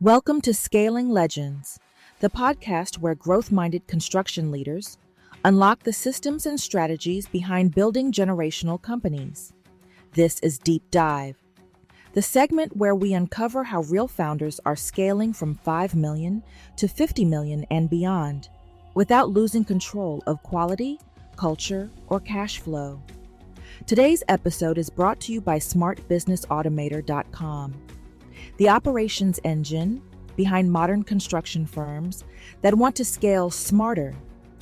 Welcome to Scaling Legends, the podcast where growth-minded construction leaders unlock the systems and strategies behind building generational companies. This is Deep Dive, the segment where we uncover how real founders are scaling from 5 million to 50 million and beyond, without losing control of quality, culture, or cash flow. Today's episode is brought to you by SmartBusinessAutomator.com, the operations engine behind modern construction firms that want to scale smarter,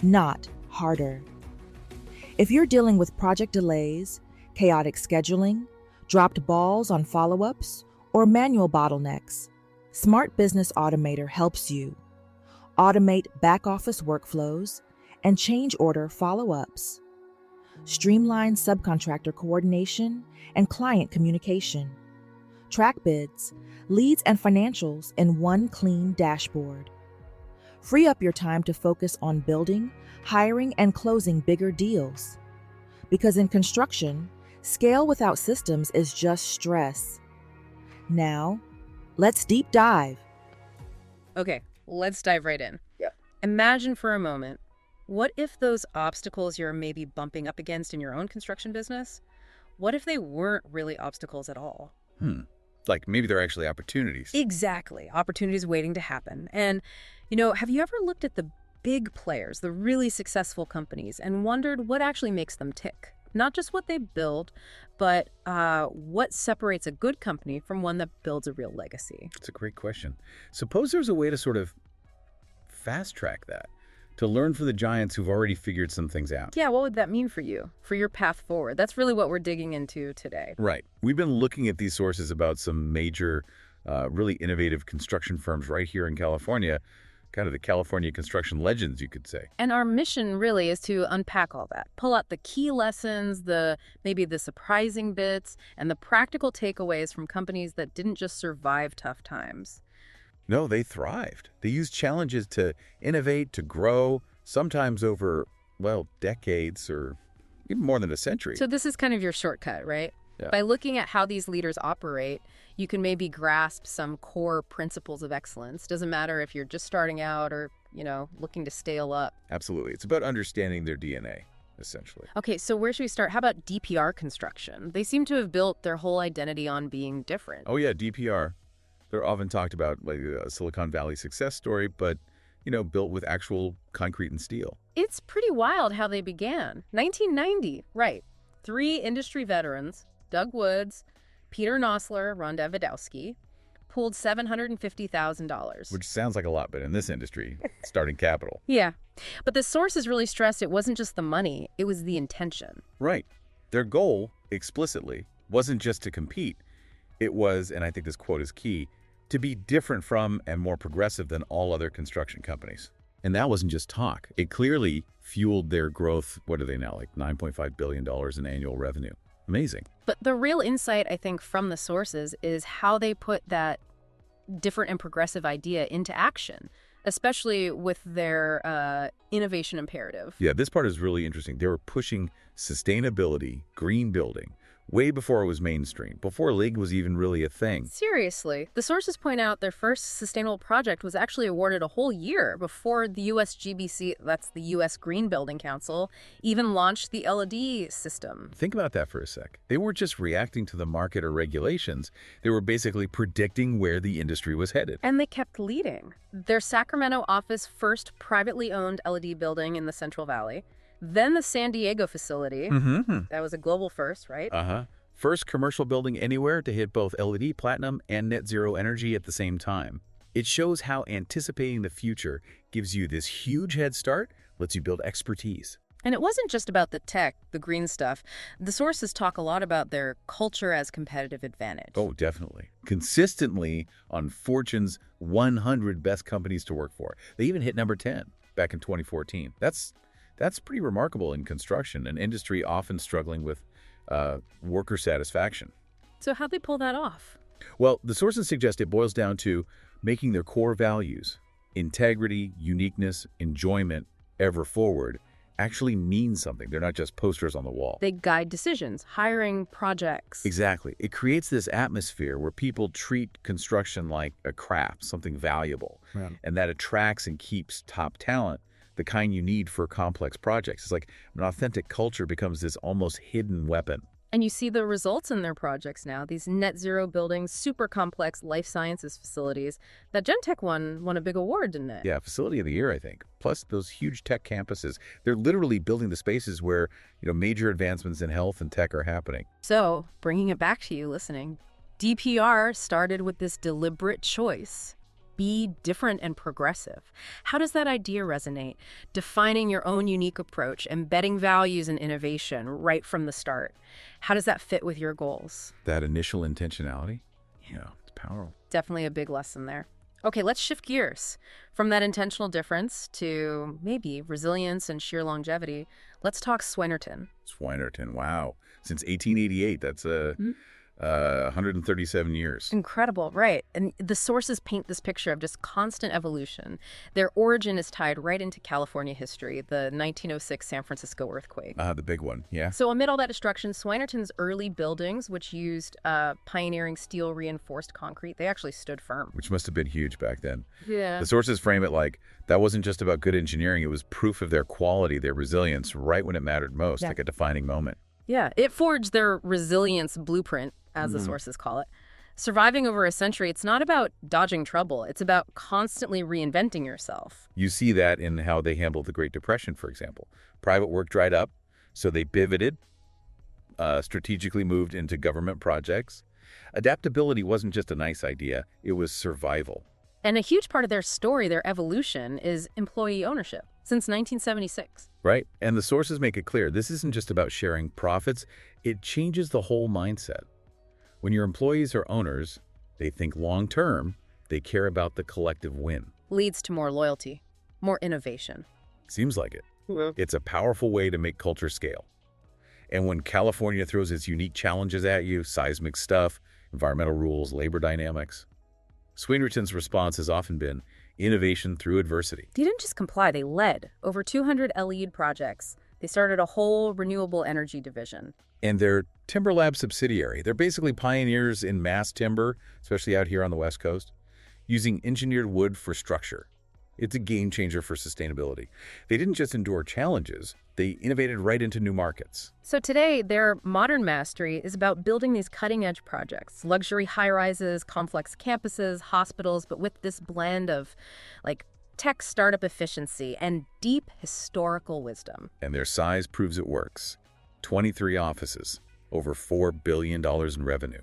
not harder. If you're dealing with project delays, chaotic scheduling, dropped balls on follow-ups, or manual bottlenecks, Smart Business Automator helps you automate back-office workflows and change order follow-ups, streamline subcontractor coordination and client communication, track bids, leads, and financials in one clean dashboard. Free up your time to focus on building, hiring, and closing bigger deals. Because in construction, scale without systems is just stress. Now, let's deep dive. Okay, let's dive right in. Yeah. Imagine for a moment, what if those obstacles you're maybe bumping up against in your own construction business, what if they weren't really obstacles at all? Like maybe they're actually opportunities. Exactly. Opportunities waiting to happen. And, have you ever looked at the big players, the really successful companies, and wondered what actually makes them tick? Not just what they build, but what separates a good company from one that builds a real legacy? It's a great question. Suppose there's a way to sort of fast track that, to learn from the giants who've already figured some things out. Yeah, what would that mean for you, for your path forward? That's really what we're digging into today. Right. We've been looking at these sources about some major, really innovative construction firms right here in California, kind of the California construction legends, you could say. And our mission really is to unpack all that, pull out the key lessons, maybe the surprising bits, and the practical takeaways from companies that didn't just survive tough times. No, they thrived. They used challenges to innovate, to grow, sometimes over, decades or even more than a century. So this is kind of your shortcut, right? Yeah. By looking at how these leaders operate, you can maybe grasp some core principles of excellence. Doesn't matter if you're just starting out or, looking to scale up. Absolutely. It's about understanding their DNA, essentially. Okay, so where should we start? How about DPR Construction? They seem to have built their whole identity on being different. Oh, yeah, DPR. They're often talked about like a Silicon Valley success story, but, built with actual concrete and steel. It's pretty wild how they began. 1990, right. 3 industry veterans, Doug Woods, Peter Nosler, Ron Davidowski, pooled $750,000. Which sounds like a lot, but in this industry, starting capital. Yeah, but the sources really stressed it wasn't just the money, it was the intention. Right. Their goal, explicitly, wasn't just to compete. It was, and I think this quote is key, to be different from and more progressive than all other construction companies. And that wasn't just talk. It clearly fueled their growth. What are they now, like $9.5 billion in annual revenue? Amazing. But the real insight, I think, from the sources is how they put that different and progressive idea into action, especially with their innovation imperative. Yeah, this part is really interesting. They were pushing sustainability, green building, way before it was mainstream, before LEED was even really a thing. Seriously. The sources point out their first sustainable project was actually awarded a whole year before the U.S. GBC, that's the U.S. Green Building Council, even launched the LED system. Think about that for a sec. They weren't just reacting to the market or regulations. They were basically predicting where the industry was headed. And they kept leading. Their Sacramento office first privately owned LED building in the Central Valley. Then the San Diego facility. That was a global first, right? First commercial building anywhere to hit both LED platinum and net zero energy at the same time. It shows how anticipating the future gives you this huge head start, lets you build expertise. And it wasn't just about the tech, the green stuff. The sources talk a lot about their culture as competitive advantage. Oh, definitely. Consistently on Fortune's 100 best companies to work for. They even hit number 10 back in 2014. That's pretty remarkable in construction, an industry often struggling with worker satisfaction. So how'd they pull that off? Well, the sources suggest it boils down to making their core values, integrity, uniqueness, enjoyment, ever forward, actually mean something. They're not just posters on the wall. They guide decisions, hiring, projects. Exactly. It creates this atmosphere where people treat construction like a craft, something valuable, and that attracts and keeps top talent, the kind you need for complex projects. It's like an authentic culture becomes this almost hidden weapon. And you see the results in their projects now, these net zero buildings, super complex life sciences facilities. That Gentech one won a big award, didn't it? Yeah, Facility of the Year, I think. Plus those huge tech campuses. They're literally building the spaces where, major advancements in health and tech are happening. So, bringing it back to you listening, DPR started with this deliberate choice. Be different and progressive. How does that idea resonate? Defining your own unique approach, embedding values and innovation right from the start. How does that fit with your goals? That initial intentionality? Yeah, it's powerful. Definitely a big lesson there. Okay, let's shift gears. From that intentional difference to maybe resilience and sheer longevity, let's talk Swinerton. Swinerton, wow. Since 1888, that's 137 years. Incredible, right. And the sources paint this picture of just constant evolution. Their origin is tied right into California history, the 1906 San Francisco earthquake. The big one, yeah. So amid all that destruction, Swinerton's early buildings, which used pioneering steel-reinforced concrete, they actually stood firm. Which must have been huge back then. Yeah. The sources frame it like that wasn't just about good engineering, it was proof of their quality, their resilience, right when it mattered most, like a defining moment. Yeah, it forged their resilience blueprint, as the sources call it. Surviving over a century, it's not about dodging trouble. It's about constantly reinventing yourself. You see that in how they handled the Great Depression, for example. Private work dried up, so they pivoted, strategically moved into government projects. Adaptability wasn't just a nice idea, it was survival. And a huge part of their story, their evolution, is employee ownership since 1976. Right. And the sources make it clear this isn't just about sharing profits. It changes the whole mindset. When your employees are owners, they think long-term, they care about the collective win. Leads to more loyalty, more innovation. Seems like it. Well, It's a powerful way to make culture scale. And when California throws its unique challenges at you, seismic stuff, environmental rules, labor dynamics, Swinerton's response has often been innovation through adversity. they didn't just comply, they led. Over 200 LEED projects. They started a whole renewable energy division. And their Timber Lab subsidiary, they're basically pioneers in mass timber, especially out here on the West Coast, using engineered wood for structure. It's a game changer for sustainability. They didn't just endure challenges, they innovated right into new markets. So today, their modern mastery is about building these cutting-edge projects, luxury high-rises, complex campuses, hospitals, but with this blend of, tech startup efficiency and deep historical wisdom. And their size proves it works. 23 offices, over $4 billion in revenue.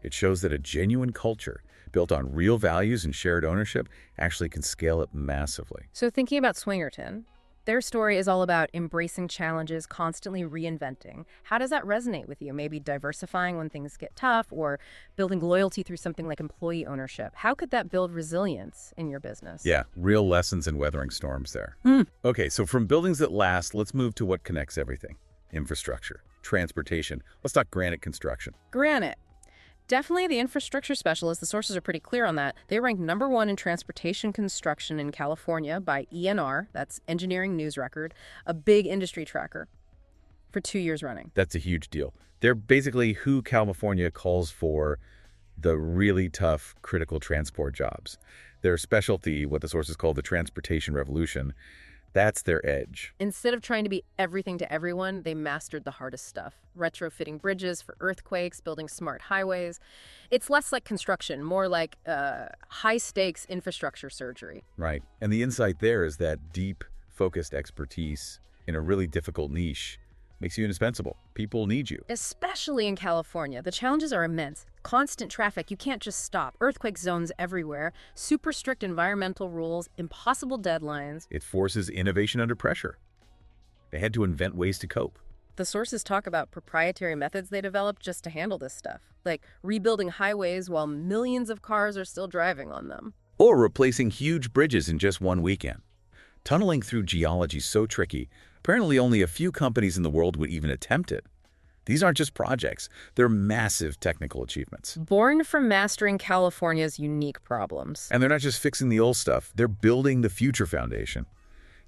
It shows that a genuine culture built on real values and shared ownership actually can scale up massively. So thinking about Swinerton, their story is all about embracing challenges, constantly reinventing. How does that resonate with you? Maybe diversifying when things get tough or building loyalty through something like employee ownership. How could that build resilience in your business? Yeah, real lessons in weathering storms there. Okay, so from buildings that last, let's move to what connects everything. Infrastructure, transportation. Let's talk granite construction. Granite. Definitely the infrastructure specialists, the sources are pretty clear on that. They ranked #1 in transportation construction in California by ENR, that's Engineering News Record, a big industry tracker, for 2 years running. That's a huge deal. They're basically who California calls for the really tough, critical transport jobs. Their specialty, what the sources call the transportation revolution, that's their edge. Instead of trying to be everything to everyone, they mastered the hardest stuff. Retrofitting bridges for earthquakes, building smart highways. It's less like construction, more like high-stakes infrastructure surgery. Right. And the insight there is that deep, focused expertise in a really difficult niche makes you indispensable. People need you. Especially in California. The challenges are immense. Constant traffic, you can't just stop. Earthquake zones everywhere. Super strict environmental rules, impossible deadlines. It forces innovation under pressure. They had to invent ways to cope. The sources talk about proprietary methods they developed just to handle this stuff, like rebuilding highways while millions of cars are still driving on them. Or replacing huge bridges in just one weekend. Tunneling through geology is so tricky, apparently only a few companies in the world would even attempt it. These aren't just projects, they're massive technical achievements. Born from mastering California's unique problems. And they're not just fixing the old stuff, they're building the future foundation.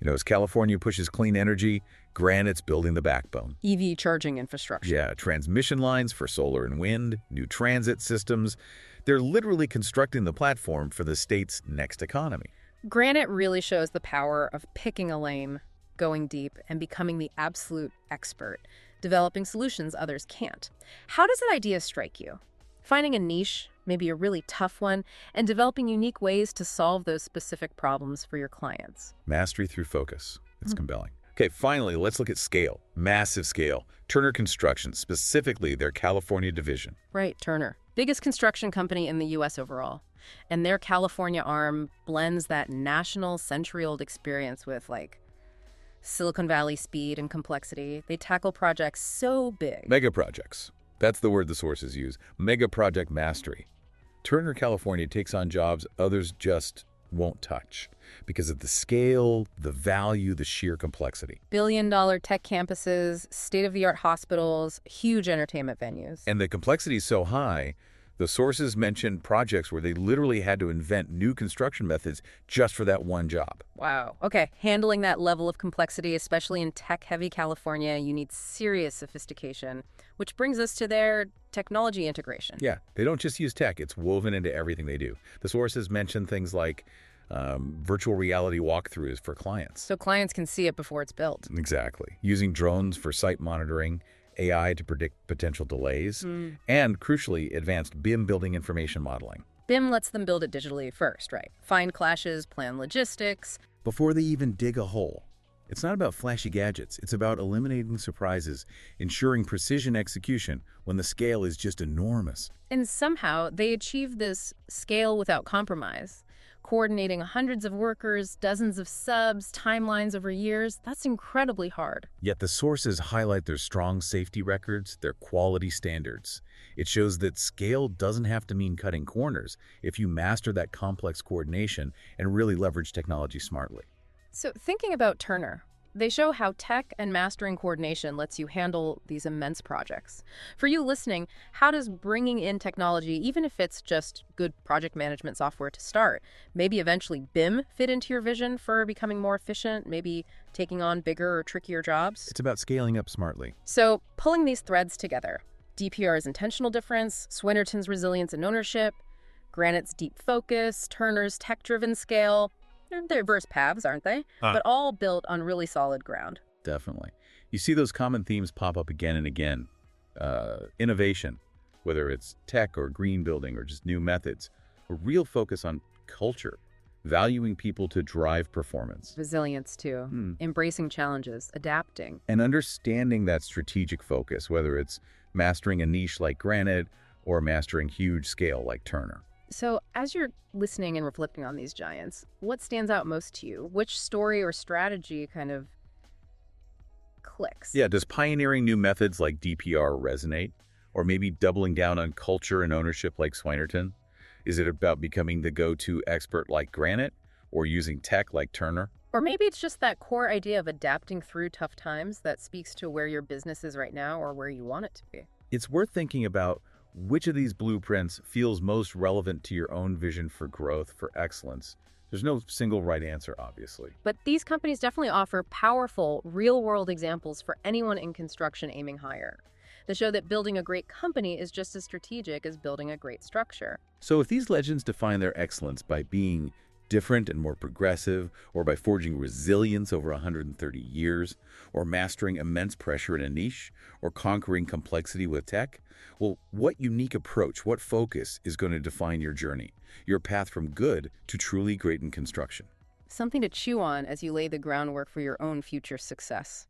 As California pushes clean energy, Granite's building the backbone. EV charging infrastructure. Yeah, transmission lines for solar and wind, new transit systems. They're literally constructing the platform for the state's next economy. Granite really shows the power of picking a lane, going deep, and becoming the absolute expert, developing solutions others can't. How does that idea strike you? Finding a niche, maybe a really tough one, and developing unique ways to solve those specific problems for your clients. Mastery through focus. It's compelling. Okay, finally, let's look at scale. Massive scale. Turner Construction, specifically their California division. Right, Turner. Biggest construction company in the U.S. overall. And their California arm blends that national century-old experience with, Silicon Valley speed and complexity. They tackle projects so big. Megaprojects. That's the word the sources use. Megaproject Mastery. Turner, California takes on jobs others just won't touch because of the scale, the value, the sheer complexity. Billion-dollar tech campuses, state-of-the-art hospitals, huge entertainment venues. And the complexity is so high, the sources mention projects where they literally had to invent new construction methods just for that one job. Wow. Okay, handling that level of complexity, especially in tech-heavy California, you need serious sophistication, which brings us to their technology integration. Yeah, they don't just use tech. It's woven into everything they do. The sources mention things like virtual reality walkthroughs for clients. So clients can see it before it's built. Exactly. Using drones for site monitoring, AI to predict potential delays, and, crucially, advanced BIM building information modeling. BIM lets them build it digitally first, right? Find clashes, plan logistics. Before they even dig a hole. It's not about flashy gadgets. It's about eliminating surprises, ensuring precision execution when the scale is just enormous. And somehow they achieve this scale without compromise. Coordinating hundreds of workers, dozens of subs, timelines over years, that's incredibly hard. Yet the sources highlight their strong safety records, their quality standards. It shows that scale doesn't have to mean cutting corners if you master that complex coordination and really leverage technology smartly. So thinking about Turner, they show how tech and mastering coordination lets you handle these immense projects. For you listening, how does bringing in technology, even if it's just good project management software to start, maybe eventually BIM fit into your vision for becoming more efficient, maybe taking on bigger or trickier jobs? It's about scaling up smartly. So pulling these threads together, DPR's intentional difference, Swinerton's resilience and ownership, Granite's deep focus, Turner's tech-driven scale. They're diverse paths, aren't they? But all built on really solid ground. Definitely. You see those common themes pop up again and again. Innovation, whether it's tech or green building or just new methods. A real focus on culture, valuing people to drive performance. Resilience, too. Embracing challenges, adapting. And understanding that strategic focus, whether it's mastering a niche like Granite or mastering huge scale like Turner. So as you're listening and reflecting on these giants, what stands out most to you? Which story or strategy kind of clicks? Yeah, does pioneering new methods like DPR resonate? Or maybe doubling down on culture and ownership like Swinerton? Is it about becoming the go-to expert like Granite or using tech like Turner? Or maybe it's just that core idea of adapting through tough times that speaks to where your business is right now or where you want it to be. It's worth thinking about which of these blueprints feels most relevant to your own vision for growth, for excellence. There's no single right answer, obviously. But these companies definitely offer powerful, real-world examples for anyone in construction aiming higher. They show that building a great company is just as strategic as building a great structure. So if these legends define their excellence by being different and more progressive, or by forging resilience over 130 years, or mastering immense pressure in a niche, or conquering complexity with tech, well, what unique approach, what focus is going to define your journey, your path from good to truly great in construction? Something to chew on as you lay the groundwork for your own future success.